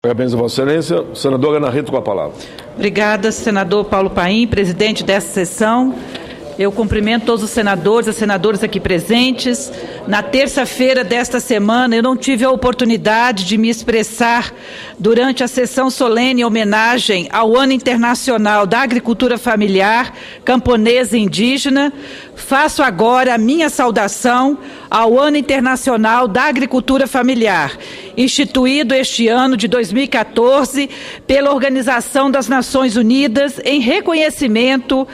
Parabéns a Vossa Excelência. Senadora Ana Rita, com a palavra. Obrigada, senador Paulo Paim, presidente dessa sessão. Eu cumprimento todos os senadores, as senadoras aqui presentes. Na terça-feira desta semana, eu não tive a oportunidade de me expressar durante a sessão solene em homenagem ao Ano Internacional da Agricultura Familiar, Camponesa e Indígena. Faço agora a minha saudação ao Ano Internacional da Agricultura Familiar, instituído este ano de 2014 pela Organização das Nações Unidas em reconhecimento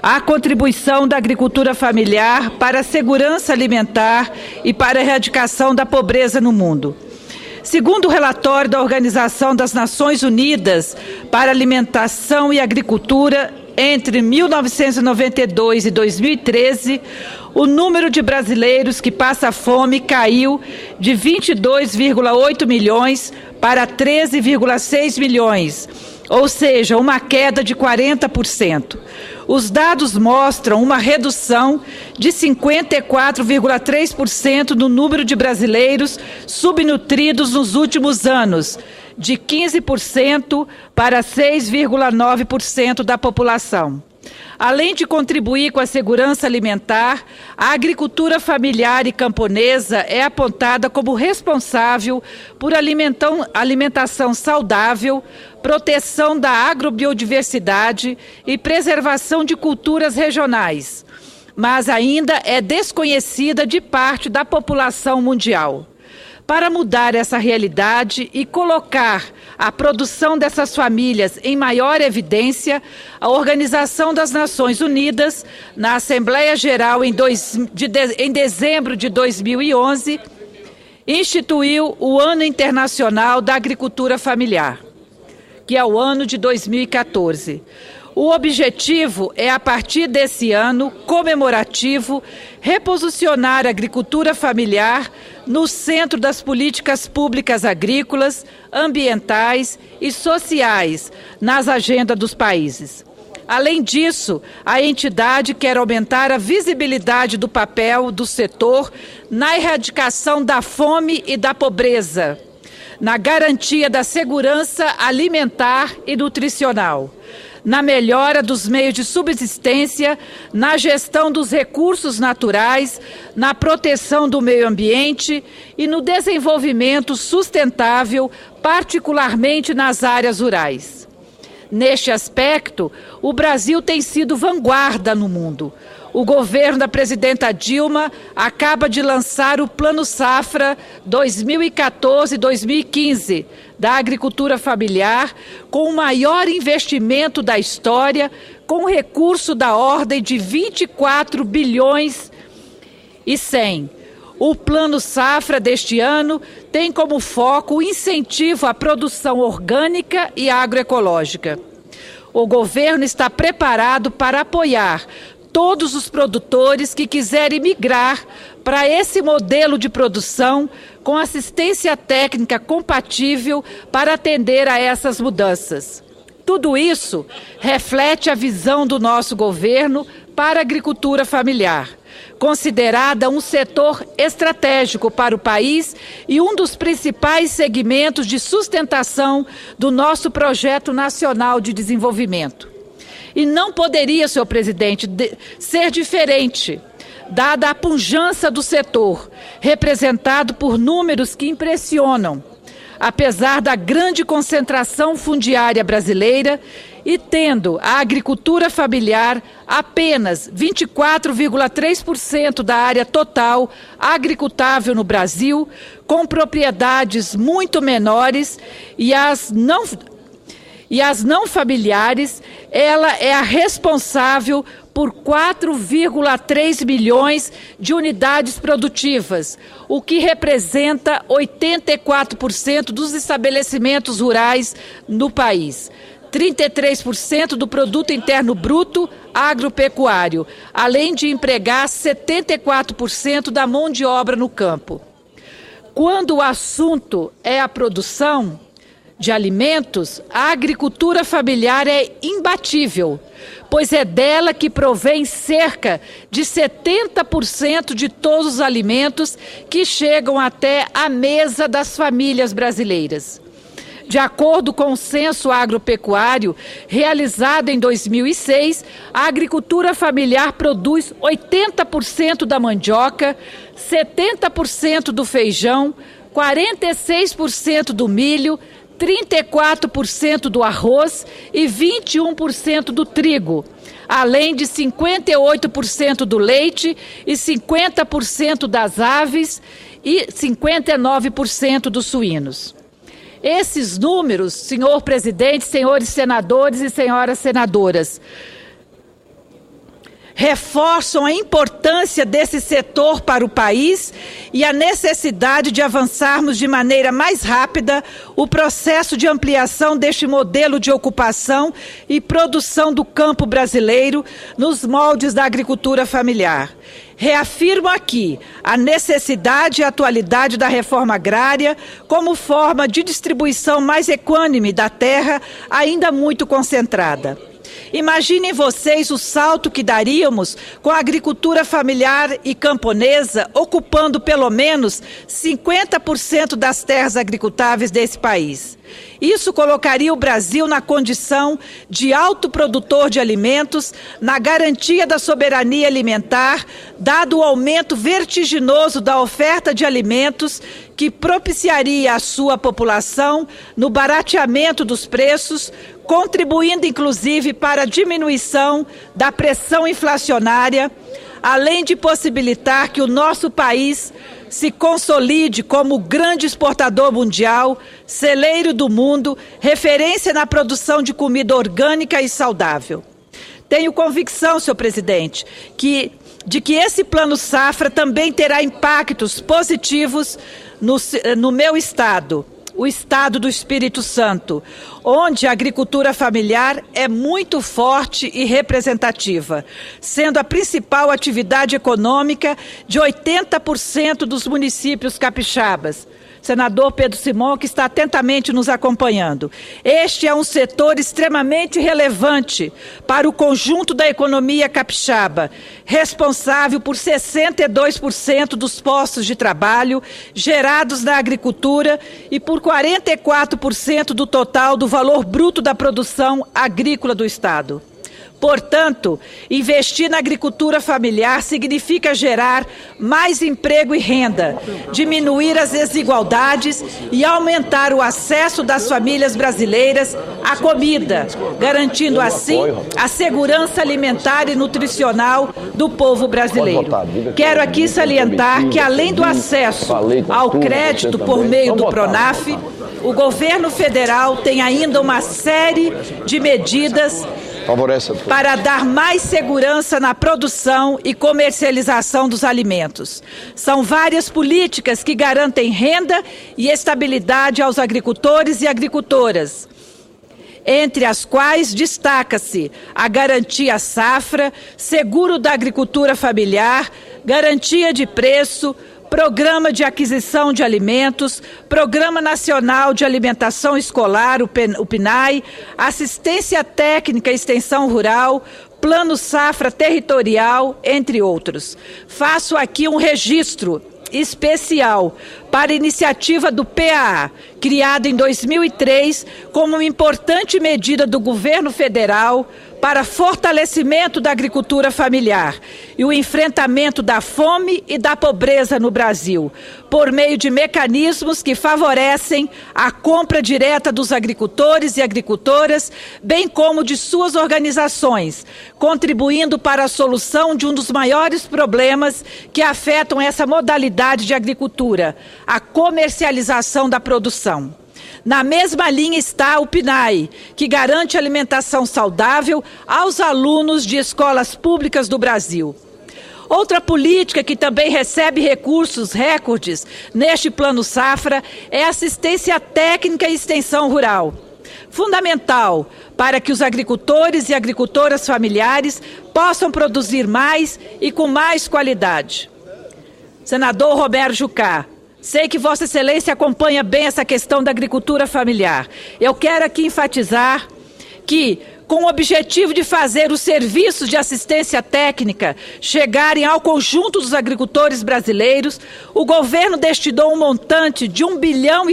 à contribuição da agricultura familiar para a segurança alimentar e para a erradicação da pobreza no mundo. Segundo o relatório da Organização das Nações Unidas para Alimentação e Agricultura, entre 1992 e 2013, o número de brasileiros que passa fome caiu de 22,8 milhões para 13,6 milhões, ou seja, uma queda de 40%. Os dados mostram uma redução de 54,3% no número de brasileiros subnutridos nos últimos anos, de 15% para 6,9% da população. Além de contribuir com a segurança alimentar, a agricultura familiar e camponesa é apontada como responsável por alimentação saudável, proteção da agrobiodiversidade e preservação de culturas regionais, mas ainda é desconhecida de parte da população mundial. Para mudar essa realidade e colocar a produção dessas famílias em maior evidência, a Organização das Nações Unidas, na Assembleia Geral em dezembro de 2011, instituiu o Ano Internacional da Agricultura Familiar, que é o ano de 2014. O objetivo é, a partir desse ano comemorativo, reposicionar a agricultura familiar no centro das políticas públicas agrícolas, ambientais e sociais nas agendas dos países. Além disso, a entidade quer aumentar a visibilidade do papel do setor na erradicação da fome e da pobreza, na garantia da segurança alimentar e nutricional, na melhora dos meios de subsistência, na gestão dos recursos naturais, na proteção do meio ambiente e no desenvolvimento sustentável, particularmente nas áreas rurais. Neste aspecto, o Brasil tem sido vanguarda no mundo. O governo da presidenta Dilma acaba de lançar o Plano Safra 2014-2015 da agricultura familiar, com o maior investimento da história, com recurso da ordem de 24 bilhões e 100. O Plano Safra deste ano tem como foco o incentivo à produção orgânica e agroecológica. O governo está preparado para apoiar todos os produtores que quiserem migrar para esse modelo de produção com assistência técnica compatível para atender a essas mudanças. Tudo isso reflete a visão do nosso governo para a agricultura familiar, considerada um setor estratégico para o país e um dos principais segmentos de sustentação do nosso projeto nacional de desenvolvimento. E não poderia, senhor presidente, ser diferente, dada a pujança do setor, representado por números que impressionam, apesar da grande concentração fundiária brasileira e tendo a agricultura familiar apenas 24,3% da área total agricultável no Brasil, com propriedades muito menores e as não familiares, ela é a responsável por 4,3 milhões de unidades produtivas, o que representa 84% dos estabelecimentos rurais no país. 33% do produto interno bruto agropecuário, além de empregar 74% da mão de obra no campo. Quando o assunto é a produção de alimentos, a agricultura familiar é imbatível, pois é dela que provém cerca de 70% de todos os alimentos que chegam até a mesa das famílias brasileiras. De acordo com o Censo Agropecuário, realizado em 2006, a agricultura familiar produz 80% da mandioca, 70% do feijão, 46% do milho, 34% do arroz e 21% do trigo, além de 58% do leite e 50% das aves e 59% dos suínos. Esses números, senhor presidente, senhores senadores e senhoras senadoras, reforçam a importância desse setor para o país e a necessidade de avançarmos de maneira mais rápida o processo de ampliação deste modelo de ocupação e produção do campo brasileiro nos moldes da agricultura familiar. Reafirmo aqui a necessidade e atualidade da reforma agrária como forma de distribuição mais equânime da terra, ainda muito concentrada. Imaginem vocês o salto que daríamos com a agricultura familiar e camponesa ocupando pelo menos 50% das terras agricultáveis desse país. Isso colocaria o Brasil na condição de autoprodutor de alimentos, na garantia da soberania alimentar, dado o aumento vertiginoso da oferta de alimentos que propiciaria a sua população no barateamento dos preços, contribuindo inclusive para a diminuição da pressão inflacionária, além de possibilitar que o nosso país se consolide como grande exportador mundial, celeiro do mundo, referência na produção de comida orgânica e saudável. Tenho convicção, senhor presidente, de que esse Plano Safra também terá impactos positivos no meu estado, o estado do Espírito Santo, onde a agricultura familiar é muito forte e representativa, sendo a principal atividade econômica de 80% dos municípios capixabas. Senador Pedro Simão, que está atentamente nos acompanhando. Este é um setor extremamente relevante para o conjunto da economia capixaba, responsável por 62% dos postos de trabalho gerados na agricultura e por 44% do total do valor bruto da produção agrícola do Estado. Portanto, investir na agricultura familiar significa gerar mais emprego e renda, diminuir as desigualdades e aumentar o acesso das famílias brasileiras à comida, garantindo assim a segurança alimentar e nutricional do povo brasileiro. Quero aqui salientar que, além do acesso ao crédito por meio do Pronaf, o governo federal tem ainda uma série de medidas para dar mais segurança na produção e comercialização dos alimentos. São várias políticas que garantem renda e estabilidade aos agricultores e agricultoras, entre as quais destaca-se a Garantia Safra, Seguro da Agricultura Familiar, Garantia de Preço, Programa de Aquisição de Alimentos, Programa Nacional de Alimentação Escolar, o PNAE, Assistência Técnica e Extensão Rural, Plano Safra Territorial, entre outros. Faço aqui um registro especial para a iniciativa do PAA, criada em 2003 como uma importante medida do governo federal para fortalecimento da agricultura familiar e o enfrentamento da fome e da pobreza no Brasil, por meio de mecanismos que favorecem a compra direta dos agricultores e agricultoras, bem como de suas organizações, contribuindo para a solução de um dos maiores problemas que afetam essa modalidade de agricultura, a comercialização da produção. Na mesma linha está o PNAE, que garante alimentação saudável aos alunos de escolas públicas do Brasil. Outra política que também recebe recursos recordes neste Plano Safra é a assistência técnica e extensão rural. Fundamental para que os agricultores e agricultoras familiares possam produzir mais e com mais qualidade. Senador Romero Jucá, sei que Vossa Excelência acompanha bem essa questão da agricultura familiar. Eu quero aqui enfatizar que, com o objetivo de fazer os serviços de assistência técnica chegarem ao conjunto dos agricultores brasileiros, o governo destinou um montante de 1,1 bilhão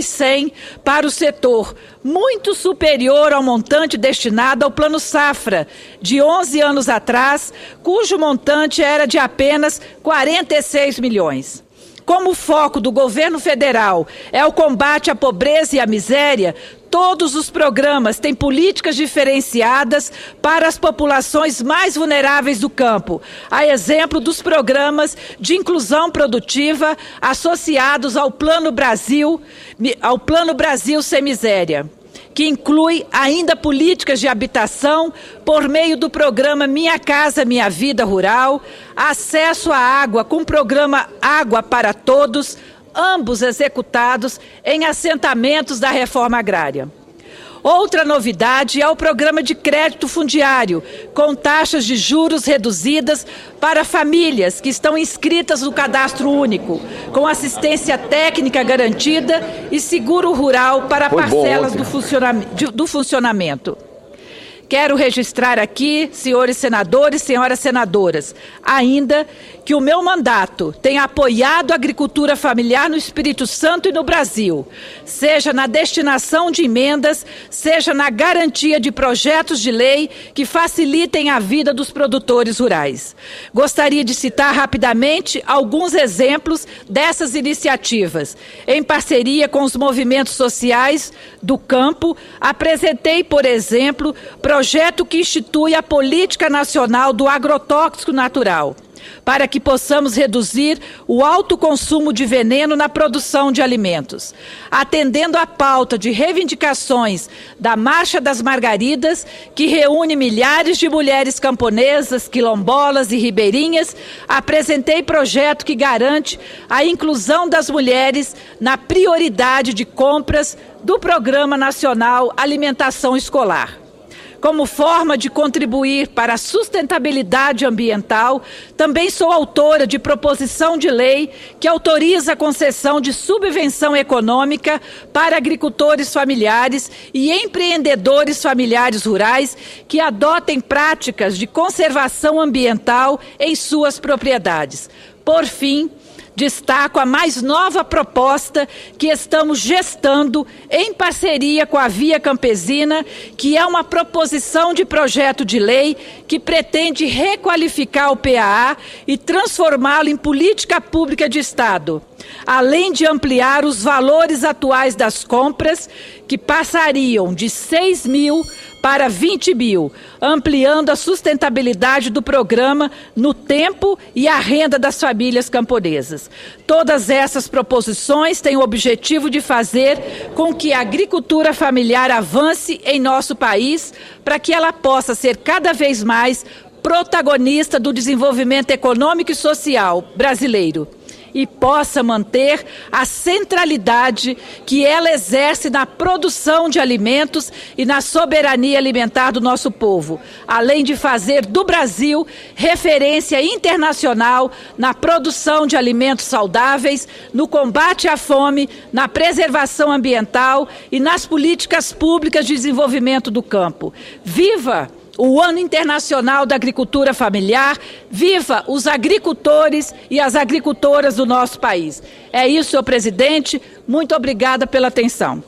para o setor, muito superior ao montante destinado ao Plano Safra, de 11 anos atrás, cujo montante era de apenas 46 milhões. Como o foco do governo federal é o combate à pobreza e à miséria, todos os programas têm políticas diferenciadas para as populações mais vulneráveis do campo, a exemplo dos programas de inclusão produtiva associados ao Plano Brasil Sem Miséria, que inclui ainda políticas de habitação por meio do programa Minha Casa Minha Vida Rural, acesso à água com o programa Água para Todos, ambos executados em assentamentos da reforma agrária. Outra novidade é o programa de crédito fundiário, com taxas de juros reduzidas para famílias que estão inscritas no cadastro único, com assistência técnica garantida e seguro rural para parcelas do funcionamento. Quero registrar aqui, senhores senadores, senhoras senadoras, ainda que o meu mandato tem apoiado a agricultura familiar no Espírito Santo e no Brasil, seja na destinação de emendas, seja na garantia de projetos de lei que facilitem a vida dos produtores rurais. Gostaria de citar rapidamente alguns exemplos dessas iniciativas. Em parceria com os movimentos sociais do campo, apresentei, por exemplo, projeto que institui a Política Nacional do Agrotóxico Natural, para que possamos reduzir o alto consumo de veneno na produção de alimentos. Atendendo à pauta de reivindicações da Marcha das Margaridas, que reúne milhares de mulheres camponesas, quilombolas e ribeirinhas, apresentei projeto que garante a inclusão das mulheres na prioridade de compras do Programa Nacional Alimentação Escolar. Como forma de contribuir para a sustentabilidade ambiental, também sou autora de proposição de lei que autoriza a concessão de subvenção econômica para agricultores familiares e empreendedores familiares rurais que adotem práticas de conservação ambiental em suas propriedades. Por fim, destaco a mais nova proposta que estamos gestando em parceria com a Via Campesina, que é uma proposição de projeto de lei que pretende requalificar o PAA e transformá-lo em política pública de Estado, além de ampliar os valores atuais das compras, que passariam de 6 mil para 20 mil, ampliando a sustentabilidade do programa no tempo e a renda das famílias camponesas. Todas essas proposições têm o objetivo de fazer com que a agricultura familiar avance em nosso país, para que ela possa ser cada vez mais protagonista do desenvolvimento econômico e social brasileiro e possa manter a centralidade que ela exerce na produção de alimentos e na soberania alimentar do nosso povo, além de fazer do Brasil referência internacional na produção de alimentos saudáveis, no combate à fome, na preservação ambiental e nas políticas públicas de desenvolvimento do campo. Viva o Ano Internacional da Agricultura Familiar, viva os agricultores e as agricultoras do nosso país. É isso, senhor presidente. Muito obrigada pela atenção.